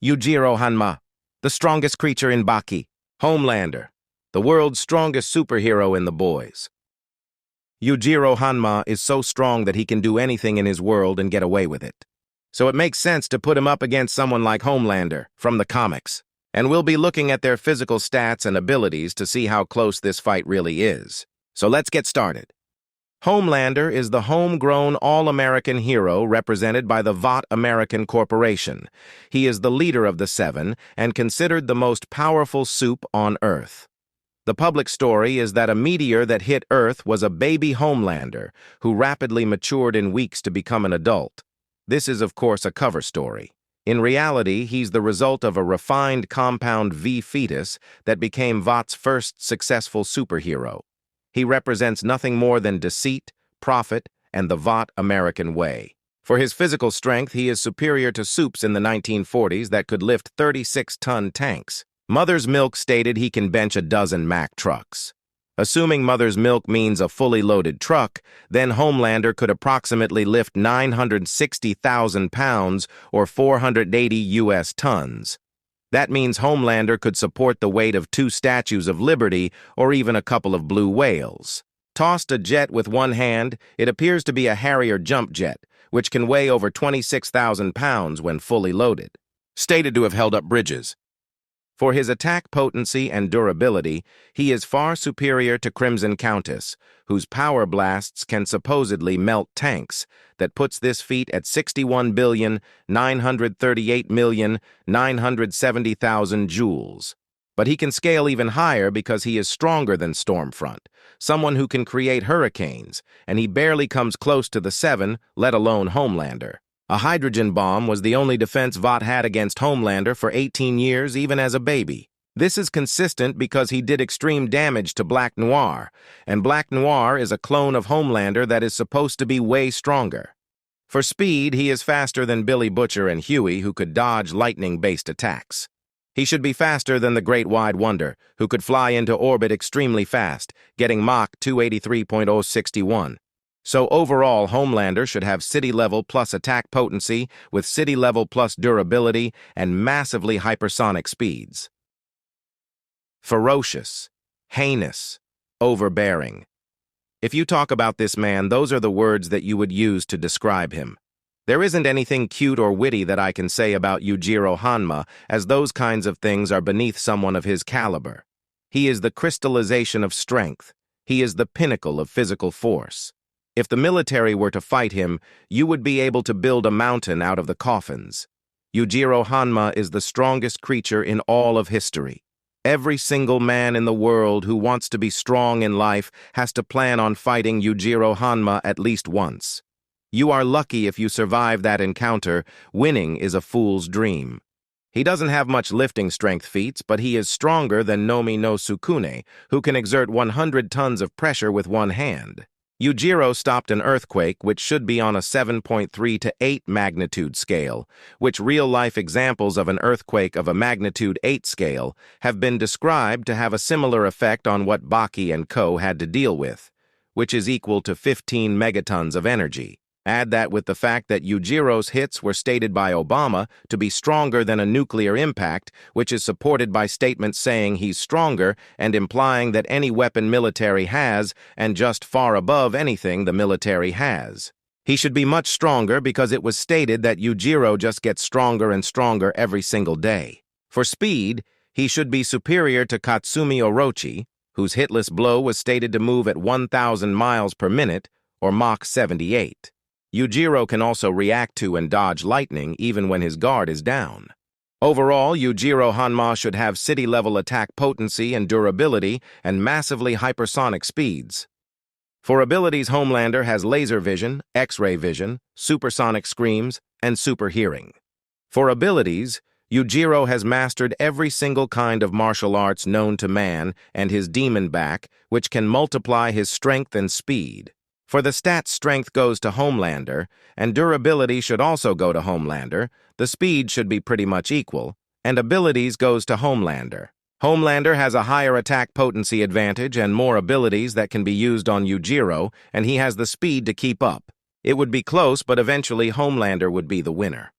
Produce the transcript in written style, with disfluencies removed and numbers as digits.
Yujiro Hanma, the strongest creature in Baki, Homelander, the world's strongest superhero in the boys. Yujiro Hanma is so strong that he can do anything in his world and get away with it. So it makes sense to put him up against someone like Homelander from the comics. And we'll be looking at their physical stats and abilities to see how close this fight really is. So let's get started. Homelander is the homegrown all-American hero represented by the Vought American Corporation. He is the leader of the Seven and considered the most powerful soup on Earth. The public story is that a meteor that hit Earth was a baby Homelander who rapidly matured in weeks to become an adult. This is, of course, a cover story. In reality, he's the result of a refined compound V fetus that became Vought's first successful superhero. He represents nothing more than deceit, profit, and the Vought American way. For his physical strength, he is superior to soups in the 1940s that could lift 36-ton tanks. Mother's Milk stated he can bench a dozen Mack trucks. Assuming Mother's Milk means a fully loaded truck, then Homelander could approximately lift 960,000 pounds or 480 U.S. tons. That means Homelander could support the weight of 2 Statues of Liberty or even a couple of blue whales. Tossed a jet with one hand, it appears to be a Harrier jump jet, which can weigh over 26,000 pounds when fully loaded. Stated to have held up bridges. For his attack potency and durability, he is far superior to Crimson Countess, whose power blasts can supposedly melt tanks, that puts this feat at 61,938,970,000 joules. But he can scale even higher because he is stronger than Stormfront, someone who can create hurricanes, and he barely comes close to the Seven, let alone Homelander. A hydrogen bomb was the only defense Vought had against Homelander for 18 years, even as a baby. This is consistent because he did extreme damage to Black Noir, and Black Noir is a clone of Homelander that is supposed to be way stronger. For speed, he is faster than Billy Butcher and Huey, who could dodge lightning-based attacks. He should be faster than the Great Wide Wonder, who could fly into orbit extremely fast, getting Mach 283.061. So overall, Homelander should have city-level plus attack potency with city-level plus durability and massively hypersonic speeds. Ferocious, heinous, overbearing. If you talk about this man, those are the words that you would use to describe him. There isn't anything cute or witty that I can say about Yujiro Hanma, as those kinds of things are beneath someone of his caliber. He is the crystallization of strength. He is the pinnacle of physical force. If the military were to fight him, you would be able to build a mountain out of the coffins. Yujiro Hanma is the strongest creature in all of history. Every single man in the world who wants to be strong in life has to plan on fighting Yujiro Hanma at least once. You are lucky if you survive that encounter. Winning is a fool's dream. He doesn't have much lifting strength feats, but he is stronger than Nomi no Sukune, who can exert 100 tons of pressure with one hand. Yujiro stopped an earthquake which should be on a 7.3 to 8 magnitude scale, which real-life examples of an earthquake of a magnitude 8 scale have been described to have a similar effect on what Baki and Co. had to deal with, which is equal to 15 megatons of energy. Add that with the fact that Yujiro's hits were stated by Obama to be stronger than a nuclear impact, which is supported by statements saying he's stronger and implying that any weapon military has and just far above anything the military has. He should be much stronger because it was stated that Yujiro just gets stronger and stronger every single day. For speed, he should be superior to Katsumi Orochi, whose hitless blow was stated to move at 1,000 miles per minute, or Mach 78. Yujiro can also react to and dodge lightning even when his guard is down. Overall, Yujiro Hanma should have city-level attack potency and durability and massively hypersonic speeds. For abilities, Homelander has laser vision, X-ray vision, supersonic screams, and super hearing. For abilities, Yujiro has mastered every single kind of martial arts known to man and his demon back, which can multiply his strength and speed. For the stats, strength goes to Homelander, and durability should also go to Homelander. The speed should be pretty much equal, and abilities goes to Homelander. Homelander has a higher attack potency advantage and more abilities that can be used on Yujiro, and he has the speed to keep up. It would be close, but eventually Homelander would be the winner.